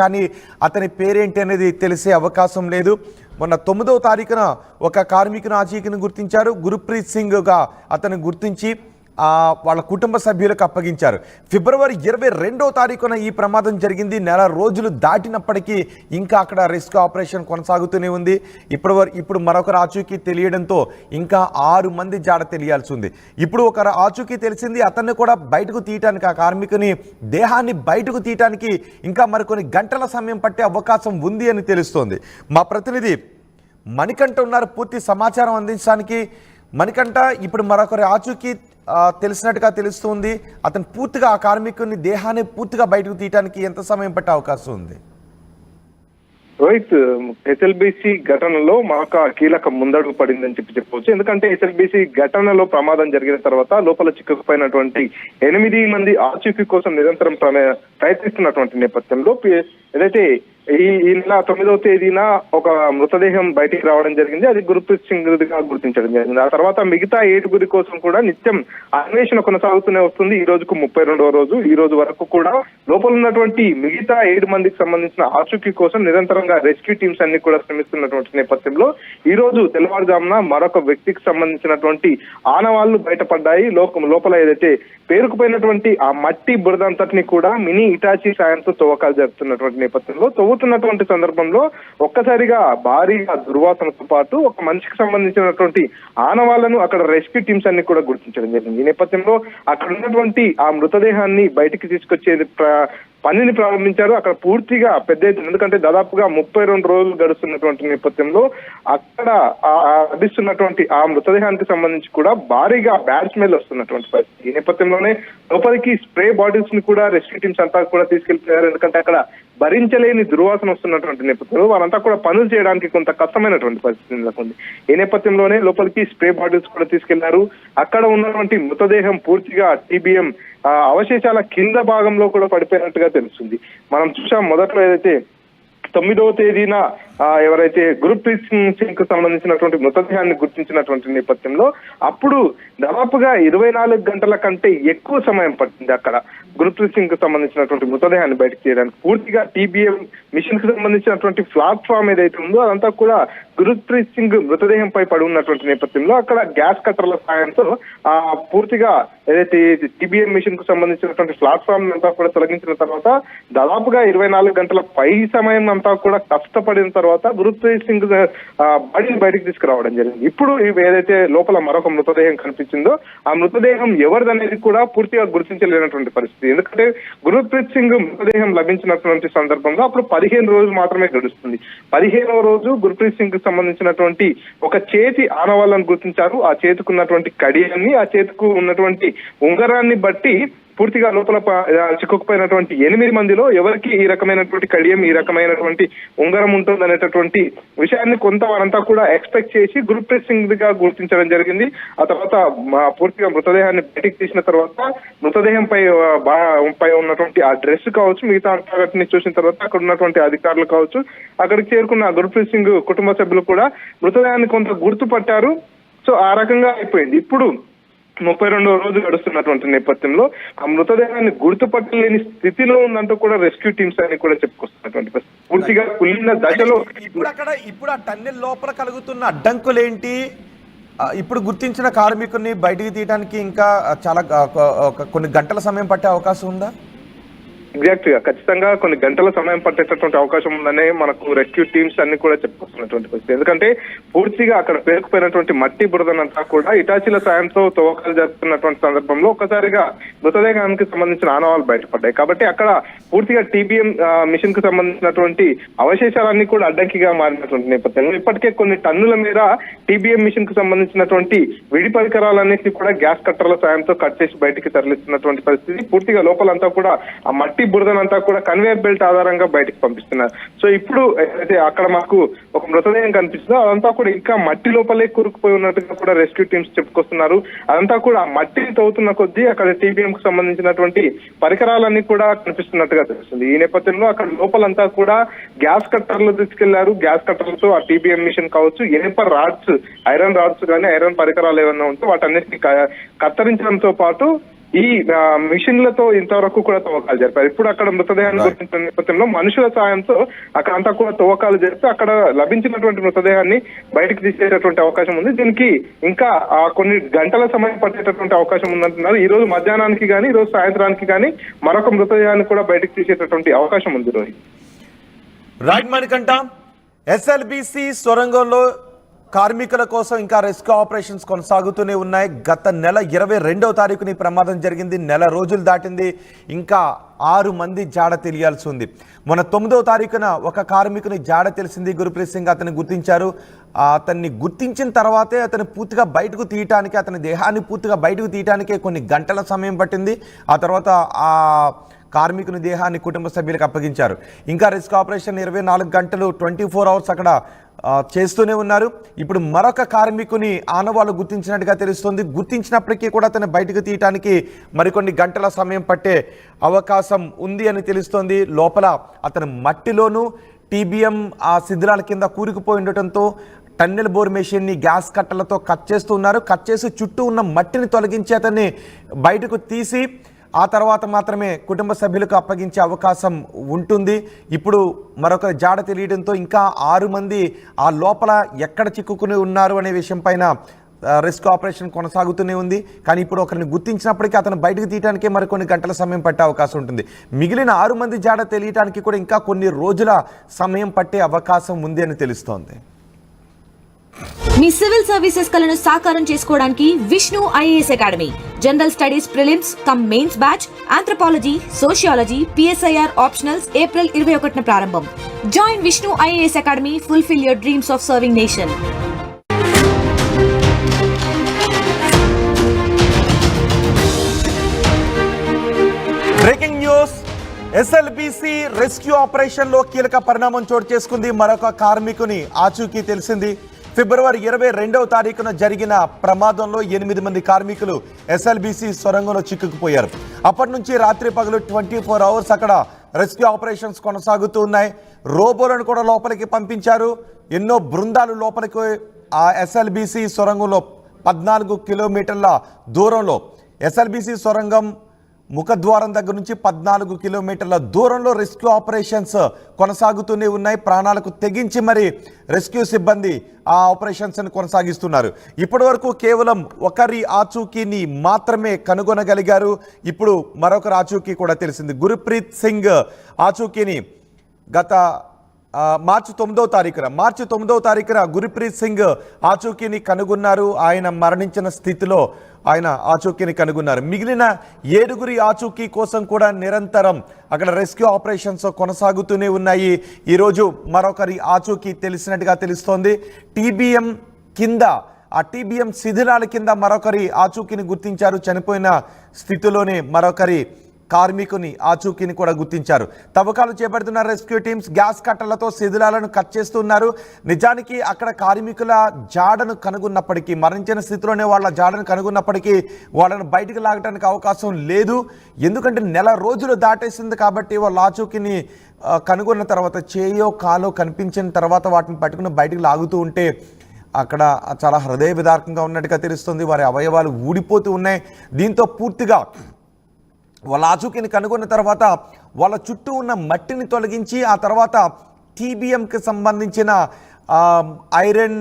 కానీ అతని పేరేంటి అనేది తెలిసే అవకాశం లేదు. మొన్న 9వ తారీఖున ఒక కార్మికుని ఆచూకీని గుర్తించారు. గుర్ప్రీత్ సింగ్గా అతను గుర్తించి వాళ్ళ కుటుంబ సభ్యులకు అప్పగించారు. ఫిబ్రవరి 22వ తారీఖున ఈ ప్రమాదం జరిగింది. నెల రోజులు దాటినప్పటికీ ఇంకా అక్కడ రెస్క్యూ ఆపరేషన్ కొనసాగుతూనే ఉంది. ఇప్పుడు మరొకరు ఆచూకీ తెలియడంతో ఇంకా 6 మంది జాడ తెలియాల్సి ఉంది. ఇప్పుడు ఒకరు ఆచూకీ తెలిసింది. అతన్ని కూడా బయటకు తీయటానికి, ఆ కార్మికుని దేహాన్ని బయటకు తీయటానికి ఇంకా మరికొన్ని గంటల సమయం పట్టే అవకాశం ఉంది అని తెలుస్తోంది. మా ప్రతినిధి మణికంఠ ఉన్నారు పూర్తి సమాచారం అందించడానికి. మణికంఠ, ఇప్పుడు మరొకరి ఆచూకీ తెలిసినట్టుగా తెలుస్తుంది. అతను పూర్తిగా ఆ కార్మికుని దేహాన్ని పూర్తిగా బయటకు తీయడానికి ఎంత సమయం పట్టే అవకాశం ఉంది? రోహిత్, ఎస్ఎల్బిసి ఘటనలో మాకు కీలక ముందడుగు పడిందని చెప్పవచ్చు. ఎందుకంటే ఎస్ఎల్బిసి ఘటనలో ప్రమాదం జరిగిన తర్వాత లోపల చిక్కుకుపోయినటువంటి 8 మంది ఆచూకీ కోసం నిరంతరం ప్రయత్నిస్తున్నటువంటి నేపథ్యంలో ఏదైతే ఈ నెల 9వ తేదీన ఒక మృతదేహం బయటికి రావడం జరిగింది. అది గుర్ప్రీత్ సింగ్ గా గుర్తించడం జరిగింది. ఆ తర్వాత మిగతా 7 కోసం కూడా నిత్యం అన్వేషణ కొనసాగుతూనే వస్తుంది. ఈ రోజుకు 32వ రోజు. ఈ రోజు వరకు కూడా లోపల ఉన్నటువంటి మిగతా 7 మందికి సంబంధించిన ఆచూకీ కోసం నిరంతరంగా రెస్క్యూ టీమ్స్ అన్ని కూడా శ్రమిస్తున్నటువంటి నేపథ్యంలో ఈ రోజు తెల్లవారుజామున మరొక వ్యక్తికి సంబంధించినటువంటి ఆనవాళ్లు బయటపడ్డాయి. లోపల ఏదైతే పేరుకుపోయినటువంటి ఆ మట్టి బురద అంతటిని కూడా మినీ ఇటాచీ సాయంతో తవ్వకాలు జరుపుతున్నటువంటి నేపథ్యంలో తవ్వుతున్నటువంటి సందర్భంలో ఒక్కసారిగా భారీగా దుర్వాసనతో పాటు ఒక మనిషికి సంబంధించినటువంటి ఆనవాళ్లను అక్కడ రెస్క్యూ టీమ్స్ అన్ని కూడా గుర్తించడం జరిగింది. ఈ నేపథ్యంలో అక్కడ ఉన్నటువంటి ఆ మృతదేహాన్ని బయటికి తీసుకొచ్చే పనిని ప్రారంభించారు. అక్కడ పూర్తిగా పెద్ద ఎత్తున, ఎందుకంటే దాదాపుగా 32 రోజులు గడుస్తున్నటువంటి నేపథ్యంలో అక్కడ లభిస్తున్నటువంటి ఆ మృతదేహానికి సంబంధించి కూడా భారీగా బ్యాడ్ స్మెల్ వస్తున్నటువంటి పరిస్థితి. ఈ నేపథ్యంలోనే లోపలికి స్ప్రే బాటిల్స్ ని కూడా రెస్క్యూ టీమ్స్ అంతా కూడా తీసుకెళ్లిపోయారు. ఎందుకంటే అక్కడ భరించలేని దుర్వాసన వస్తున్నటువంటి నేపథ్యంలో వారంతా కూడా పనులు చేయడానికి కొంత కష్టమైనటువంటి పరిస్థితి నెలకొంది. ఈ నేపథ్యంలోనే లోపలికి స్ప్రే బాటిల్స్ కూడా తీసుకెళ్లారు. అక్కడ ఉన్నటువంటి మృతదేహం పూర్తిగా టీబీఎం అవశేషాల కింద భాగంలో కూడా పడిపోయినట్టుగా తెలుస్తుంది. మనం చూసాం మొదట్లో ఏదైతే 9వ తేదీన ఎవరైతే గుర్ప్రీత్ సింగ్ కు సంబంధించినటువంటి మృతదేహాన్ని గుర్తించినటువంటి నేపథ్యంలో అప్పుడు దాదాపుగా 24 గంటల కంటే ఎక్కువ సమయం పట్టింది అక్కడ గుర్ప్రీత్ సింగ్ కు సంబంధించినటువంటి మృతదేహాన్ని బయటకు చేయడానికి. పూర్తిగా టీబీఎం మిషన్ కు సంబంధించినటువంటి ప్లాట్ఫామ్ ఏదైతే ఉందో అదంతా కూడా గుర్ప్రీత్ సింగ్ మృతదేహంపై పడి ఉన్నటువంటి నేపథ్యంలో అక్కడ గ్యాస్ కట్టర్ల సాయంతో పూర్తిగా ఏదైతే టీబీఎం మిషన్ కు సంబంధించినటువంటి ప్లాట్ఫామ్ అంతా కూడా తొలగించిన తర్వాత దాదాపుగా 24 గంటల పై సమయం అంతా కూడా కష్టపడిన తర్వాత గుర్ప్రీత్ సింగ్ బాడీని బయటకు తీసుకురావడం జరిగింది. ఇప్పుడు ఏదైతే లోపల మరొక మృతదేహం కనిపించిందో ఆ మృతదేహం ఎవరిదనేది కూడా పూర్తిగా గుర్తించలేనటువంటి పరిస్థితి. ఎందుకంటే గుర్ప్రీత్ సింగ్ మృతదేహం లభించినటువంటి సందర్భంలో అప్పుడు 15 రోజులు మాత్రమే గడుస్తుంది. 15వ రోజు గుర్ప్రీత్ సింగ్ కు సంబంధించినటువంటి ఒక చేతి ఆనవాళ్ళను గుర్తించారు. ఆ చేతికి ఉన్నటువంటి కడియాన్ని, ఆ చేతికి ఉన్నటువంటి ఉంగరాన్ని బట్టి పూర్తిగా లోపల చిక్కుకుపోయినటువంటి 8 మందిలో ఎవరికి ఈ రకమైనటువంటి కడియం, ఈ రకమైనటువంటి ఉంగరం ఉంటుంది అనేటటువంటి విషయాన్ని కొంత వారంతా కూడా ఎక్స్పెక్ట్ చేసి గుర్ప్రీత్ సింగ్ గా గుర్తించడం జరిగింది. ఆ తర్వాత పూర్తిగా మృతదేహాన్ని బయటికి తీసిన తర్వాత మృతదేహం పై ఉన్నటువంటి ఆ డ్రెస్ కావచ్చు, మిగతా అంతటిని చూసిన తర్వాత అక్కడ ఉన్నటువంటి అధికారులు కావచ్చు, అక్కడికి చేరుకున్న గుర్ప్రీత్ సింగ్ కుటుంబ సభ్యులు కూడా మృతదేహాన్ని కొంత గుర్తుపట్టారు. సో ఆ రకంగా అయిపోయింది. ఇప్పుడు 32వ రోజు గడుస్తున్నటువంటి నేపథ్యంలో ఆ మృతదేహాన్ని గుర్తుపట్టలేని స్థితిలో ఉందంటూ కూడా రెస్క్యూ టీమ్స్ అని కూడా చెప్పుకొస్తున్నటువంటి పరిస్థితి. పూర్తిగా కుళ్ళిన దశలో ఇప్పుడు ఆ టన్నెల్ లోపల కలుగుతున్న అడ్డంకులేంటి? ఇప్పుడు గుర్తించిన కార్మికుని బయటికి తీయడానికి ఇంకా చాలా కొన్ని గంటల సమయం పట్టే అవకాశం ఉందా? ఎగ్జాక్ట్ గా ఖచ్చితంగా కొన్ని గంటల సమయం పట్టేటటువంటి అవకాశం ఉందనే మనకు రెస్క్యూ టీమ్స్ అన్ని కూడా చెప్పుకొస్తున్నటువంటి పరిస్థితి. ఎందుకంటే పూర్తిగా అక్కడ పేరుకుపోయినటువంటి మట్టి బురదనంతా కూడా ఇటాచీల సాయంతో తవ్వకాలు జరుపుతున్నటువంటి సందర్భంలో ఒక్కసారిగా మృతదేహానికి సంబంధించిన ఆనవాళ్లు బయటపడ్డాయి. కాబట్టి అక్కడ పూర్తిగా టీబీఎం మిషన్ కు సంబంధించినటువంటి అవశేషాలన్నీ కూడా అడ్డంకిగా మారినటువంటి నేపథ్యంలో ఇప్పటికే కొన్ని టన్నుల మీద టీబీఎం మిషన్ కు సంబంధించినటువంటి విడి పరికరాలన్నింటినీ కూడా గ్యాస్ కట్టర్ల సాయంతో కట్ చేసి బయటికి తరలిస్తున్నటువంటి పరిస్థితి. పూర్తిగా లోపలంతా కూడా ఆ మట్టి బురదనంతా కూడా కన్వేయర్ బెల్ట్ ఆధారంగా బయటకు పంపిస్తున్నారు. సో ఇప్పుడు అయితే అక్కడ మాకు ఒక మృతదేహం కనిపిస్తుందో అదంతా కూడా ఇంకా మట్టి లోపలే కూరుకుపోయి ఉన్నట్టుగా కూడా రెస్క్యూ టీమ్స్ చెప్పుకొస్తున్నారు. అదంతా కూడా మట్టిని తవ్వుతున్న కొద్దీ అక్కడ టీబీఎం కు సంబంధించినటువంటి పరికరాలన్నీ కూడా కనిపిస్తున్నట్టుగా తెలుస్తుంది. ఈ నేపథ్యంలో అక్కడ లోపలంతా కూడా గ్యాస్ కట్టర్లు తీసుకెళ్లారు. గ్యాస్ కట్టర్లతో ఆ టీబీఎం మిషన్ కావచ్చు, ఇనుప రాడ్స్, ఐరన్ రాడ్స్ కానీ ఐరన్ పరికరాలు ఏమన్నా ఉంటే వాటన్నిటిని కత్తిరించడంతో పాటు ఈ మిషన్లతో ఇంతవరకు కూడా తవ్వకాలు జరిపారు. ఇప్పుడు అక్కడ మృతదేహాన్ని గుర్తించిన నేపథ్యంలో మనుషుల సాయంతో అక్కడ అంతా కూడా తవ్వకాలు జరిపి అక్కడ లభించినటువంటి మృతదేహాన్ని బయటకు తీసేటటువంటి అవకాశం ఉంది. దీనికి ఇంకా కొన్ని గంటల సమయం పట్టేటటువంటి అవకాశం ఉందంటున్నారు. ఈ రోజు మధ్యాహ్నానికి కానీ ఈ రోజు సాయంత్రానికి కానీ మరొక మృతదేహాన్ని కూడా బయటకు తీసేటటువంటి అవకాశం ఉంది. రోహిత్ రైట్ మణికంఠ, ఎస్ఎల్బిసి సొరంగంలో కార్మికుల కోసం ఇంకా రెస్క్యూ ఆపరేషన్స్ కొనసాగుతూనే ఉన్నాయి. గత నెల 22వ తారీఖుని ప్రమాదం జరిగింది. నెల రోజులు దాటింది, ఇంకా 6 మంది జాడ తెలియాల్సి ఉంది. మొన్న 9వ తారీఖున ఒక కార్మికుని జాడ తెలిసింది. గురుప్రీత్ సింగ్ అతన్ని గుర్తించారు. అతన్ని గుర్తించిన తర్వాతే అతను పూర్తిగా బయటకు తీయటానికి, అతని దేహాన్ని పూర్తిగా బయటకు తీయటానికే కొన్ని గంటల సమయం పట్టింది. ఆ తర్వాత ఆ కార్మికుని దేహాన్ని కుటుంబ సభ్యులకు అప్పగించారు. ఇంకా రెస్క్యూ ఆపరేషన్ 24 గంటలు 24 అవర్స్ అక్కడ చేస్తూనే ఉన్నారు. ఇప్పుడు మరొక కార్మికుని ఆనవాళ్ళు గుర్తించినట్టుగా తెలుస్తుంది. గుర్తించినప్పటికీ కూడా అతను బయటకు తీయటానికి మరికొన్ని గంటల సమయం పట్టే అవకాశం ఉంది అని తెలుస్తోంది. లోపల అతను మట్టిలోనూ టీబీఎం ఆ శిథిలాల కింద కూరుకుపోయి ఉండటంతో టన్నెల్ బోర్ మెషిన్ని గ్యాస్ కట్టలతో కట్ చేస్తూ ఉన్నారు. కట్ చేసి చుట్టూ ఉన్న మట్టిని తొలగించి అతన్ని బయటకు తీసి ఆ తర్వాత మాత్రమే కుటుంబ సభ్యులకు అప్పగించే అవకాశం ఉంటుంది. ఇప్పుడు మరొక జాడ తెలియడంతో ఇంకా 6 మంది ఆ లోపల ఎక్కడ చిక్కుకుని ఉన్నారు అనే విషయం పైన రెస్క్యూ ఆపరేషన్ కొనసాగుతూనే ఉంది. కానీ ఇప్పుడు ఒకరిని గుర్తించినప్పటికీ అతను బయటకు తీయడానికే మరికొన్ని గంటల సమయం పట్టే అవకాశం ఉంటుంది. మిగిలిన 6 మంది జాడ తెలియడానికి కూడా ఇంకా కొన్ని రోజుల సమయం పట్టే అవకాశం ఉంది అని తెలుస్తోంది. మీ సివిల్ సర్వీసెస్ కలను సాకారం చేసుకోవడానికి Vishnu IAS academy general studies prelims cum mains batch, anthropology, sociology, PSIR optionals April 21న ప్రారంభం. Join Vishnu IAS academy, fulfil your dreams of serving nation. Breaking news, SLBC rescue operation లో కీలక పరిణామం చోటు చేసుకుంది. మరొక కార్మికుని ఆచూకీ తెలిసింది. ఫిబ్రవరి 22వ తారీఖున జరిగిన ప్రమాదంలో 8 మంది కార్మికులు ఎస్ఎల్బిసి సొరంగంలో చిక్కుకుపోయారు. అప్పటి నుంచి రాత్రి పగలు 24 అవర్స్ అక్కడ రెస్క్యూ ఆపరేషన్స్ కొనసాగుతూ ఉన్నాయి. రోబోలను కూడా లోపలికి పంపించారు. ఎన్నో బృందాలు లోపలికి ఆ ఎస్ఎల్బిసి సొరంగంలో 14 కిలోమీటర్ల దూరంలో, ఎస్ఎల్బిసి సొరంగం ముఖద్వారం దగ్గర నుంచి 14 కిలోమీటర్ల దూరంలో రెస్క్యూ ఆపరేషన్స్ కొనసాగుతూనే ఉన్నాయి. ప్రాణాలకు తెగించి మరి రెస్క్యూ సిబ్బంది ఆ ఆపరేషన్స్ని కొనసాగిస్తున్నారు. ఇప్పటి వరకు కేవలం ఒకరి ఆచూకీని మాత్రమే కనుగొనగలిగారు. ఇప్పుడు మరొకరి ఆచూకీ కూడా తెలిసింది. గురుప్రీత్ సింగ్ ఆచూకీని గత మార్చి 9వ తారీఖున గురుప్రీత్ సింగ్ ఆచూకీని కనుగొన్నారు. ఆయన మరణించిన స్థితిలో ఆయన ఆచూకీని కనుగొన్నారు. మిగిలిన 7 ఆచూకీ కోసం కూడా నిరంతరం అక్కడ రెస్క్యూ ఆపరేషన్స్ కొనసాగుతూనే ఉన్నాయి. ఈరోజు మరొకరి ఆచూకీ తెలిసినట్టుగా తెలుస్తోంది. టీబీఎం కింద, ఆ టీబీఎం శిథిలాల కింద మరొకరి ఆచూకీని గుర్తించారు. చనిపోయిన స్థితిలోనే మరొకరి కార్మికుని ఆచూకీని కూడా గుర్తించారు. తవ్వకాలు చేపడుతున్న రెస్క్యూ టీమ్స్ గ్యాస్ కట్టలతో శిథిలాలను కట్ చేస్తున్నారు. నిజానికి అక్కడ కార్మికుల జాడను కనుగొన్నప్పటికీ, మరణించిన స్థితిలోనే వాళ్ళ జాడను కనుగొన్నప్పటికీ వాళ్ళను బయటకు లాగడానికి అవకాశం లేదు. ఎందుకంటే నెల రోజులు దాటేసింది కాబట్టి వాళ్ళ ఆచూకీని కనుగొన్న తర్వాత, చేయో కాలో కనిపించిన తర్వాత వాటిని పట్టుకుని బయటకు లాగుతూ ఉంటే అక్కడ చాలా హృదయ విదారకంగా ఉన్నట్టుగా తెలుస్తుంది. వారి అవయవాలు ఊడిపోతూ ఉన్నాయి. దీంతో పూర్తిగా వాళ్ళ ఆచూకీని కనుగొన్న తర్వాత వాళ్ళ చుట్టూ ఉన్న మట్టిని తొలగించి ఆ తర్వాత టీబీఎంకి సంబంధించిన ఐరన్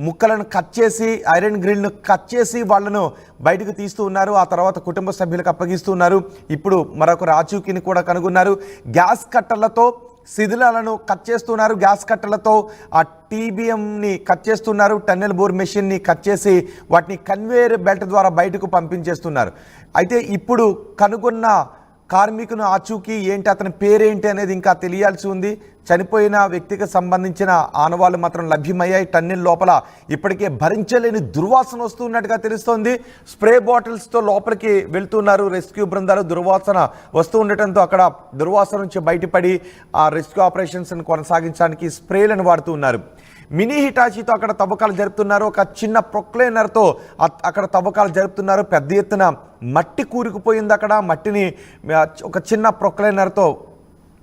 ముక్కలను కట్ చేసి, ఐరన్ గ్రిల్ను కట్ చేసి వాళ్ళను బయటకు తీస్తూ ఉన్నారు. ఆ తర్వాత కుటుంబ సభ్యులకు అప్పగిస్తున్నారు. ఇప్పుడు మరొకరు ఆచూకీని కూడా కనుగొన్నారు. గ్యాస్ కట్టలతో శిథిలాలను కట్ చేస్తున్నారు. గ్యాస్ కట్టలతో ఆ టీబీఎంని కట్ చేస్తున్నారు. టన్నెల్ బోర్ మెషిన్ని కట్ చేసి వాటిని కన్వేయర్ బెల్ట్ ద్వారా బయటకు పంపించేస్తున్నారు. అయితే ఇప్పుడు కనుగొన్న కార్మికుని ఆచూకీ ఏంటి, అతని పేరేంటి అనేది ఇంకా తెలియాల్సి ఉంది. చనిపోయిన వ్యక్తికి సంబంధించిన ఆనవాళ్ళు మాత్రం లభ్యమయ్యాయి. టన్నెల్ లోపల ఇప్పటికే భరించలేని దుర్వాసన వస్తున్నట్టుగా తెలుస్తోంది. స్ప్రే బాటిల్స్తో లోపలికి వెళ్తున్నారు రెస్క్యూ బృందాలు. దుర్వాసన వస్తూ ఉండటంతో అక్కడ దుర్వాసన నుంచి బయటపడి ఆ రెస్క్యూ ఆపరేషన్స్ని కొనసాగించడానికి స్ప్రేలను వాడుతూ ఉన్నారు. మినీ హిటాచీతో అక్కడ తవ్వకాలు జరుపుతున్నారు. ఒక చిన్న ప్రొక్లైనర్తో అక్కడ తవ్వకాలు జరుపుతున్నారు. పెద్ద ఎత్తున మట్టి కూరుకుపోయింది. అక్కడ మట్టిని ఒక చిన్న ప్రొక్లైనర్తో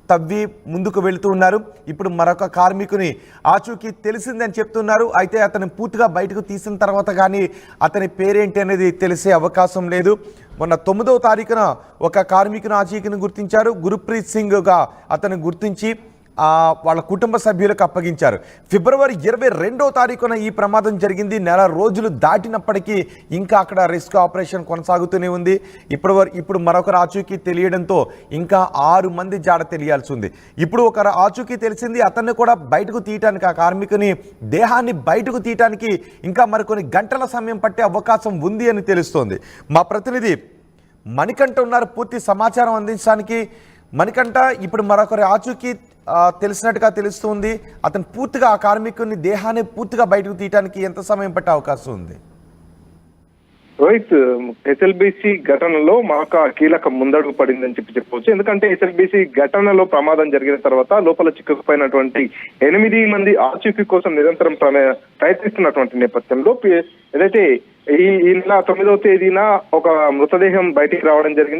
తవ్వి ముందుకు వెళుతూ ఉన్నారు. ఇప్పుడు మరొక కార్మికుని ఆచూకీ తెలిసిందని చెప్తున్నారు. అయితే అతను పూర్తిగా బయటకు తీసిన తర్వాత కానీ అతని పేరేంటి అనేది తెలిసే అవకాశం లేదు. మొన్న 9వ తారీఖున ఒక కార్మికుని ఆచూకీని గుర్తించారు. గురుప్రీత్ సింగ్గా అతను గుర్తించి వాళ్ళ కుటుంబ సభ్యులకు అప్పగించారు. ఫిబ్రవరి 22వ తారీఖున ఈ ప్రమాదం జరిగింది. నెల రోజులు దాటినప్పటికీ ఇంకా అక్కడ రెస్క్యూ ఆపరేషన్ కొనసాగుతూనే ఉంది. ఇప్పుడు మరొకరు ఆచూకీ తెలియడంతో ఇంకా 6 మంది జాడ తెలియాల్సి ఉంది. ఇప్పుడు ఒకరు ఆచూకీ తెలిసింది. అతన్ని కూడా బయటకు తీయటానికి, ఆ కార్మికుని దేహాన్ని బయటకు తీయటానికి ఇంకా మరికొన్ని గంటల సమయం పట్టే అవకాశం ఉంది అని తెలుస్తోంది. మా ప్రతినిధి మణికంఠ ఉన్నారు పూర్తి సమాచారం అందించడానికి. మణికంఠ, ఇప్పుడు మరొకరి ఆచూకీ తెలిసినట్టుగా తెలుస్తుంది. అతను పూర్తిగా ఆ కార్మికుని దేహాన్ని పూర్తిగా బయటకు తీయడానికి ఎంత సమయం పట్టే అవకాశం ఉంది? రోహిత్, ఎస్ఎల్బిసి ఘటనలో మాకు కీలక ముందడుగు పడిందని చెప్పవచ్చు. ఎందుకంటే ఎస్ఎల్బిసి ఘటనలో ప్రమాదం జరిగిన తర్వాత లోపల చిక్కుకుపోయినటువంటి 8 మంది ఆచూకీ కోసం నిరంతరం ప్రయత్నిస్తున్నటువంటి నేపథ్యంలో ఏదైతే ఈ నెల 9వ తేదీన ఒక మృతదేహం బయటికి రావడం జరిగింది.